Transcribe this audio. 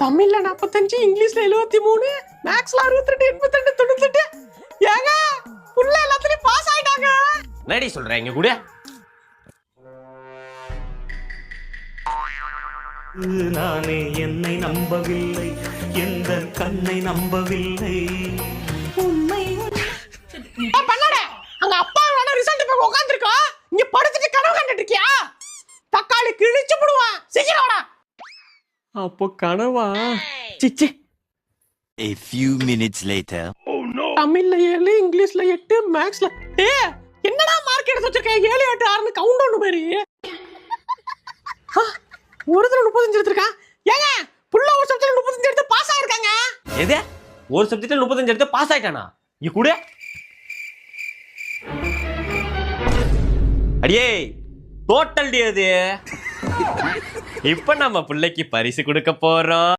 தமிழ்ல 45, இங்கிலீஷ்ல 73, மேக்ஸ்ல 62, 82, 98. ஏங்க புள்ள எல்லாத்துலயும் பாஸ் ஆயிட்டாங்க. என்னடி சொல்றீங்க கூட? நானே என்னை நம்பவில்லை, எந்த கண்ணை நம்பவில்லை. பண்ணடா அங்க அப்பாவோட ரிசல்ட் இப்ப உட்கார்ந்திருக்கா. இங்க படுத்துட்டு கனவு கண்டுட்டு இருக்கியா? தக்காளி கிழிச்சு போடுவான். சீக்கிரம்டா. அப்போ கனவா? சிச்சி. A few minutes later. தமிழ்ல 7, இங்கிலீஷ்ல 8, மேக்ஸ்ல என்னடா மார்க் எடுத்து வச்சிருக்க? 7, 8, 6ன்னு கவுண்ட் ஒன்னு பேரு. ஒருத்தர் 35 எடுத்திருக்கான். ஏங்க புள்ள ஒரு சப்ஜெக்ட்ல 35 எடுத்து பாஸ் ஆயிருக்காங்க. எது? ஒரு சப்ஜெக்ட்ல 35 எடுத்து பாஸ் ஆயிட்டானா? இங்க கூட அடியே டோட்டல் டி அது. இப்ப நம்ம பிள்ளைக்கு பரிசு கொடுக்க போறோம்.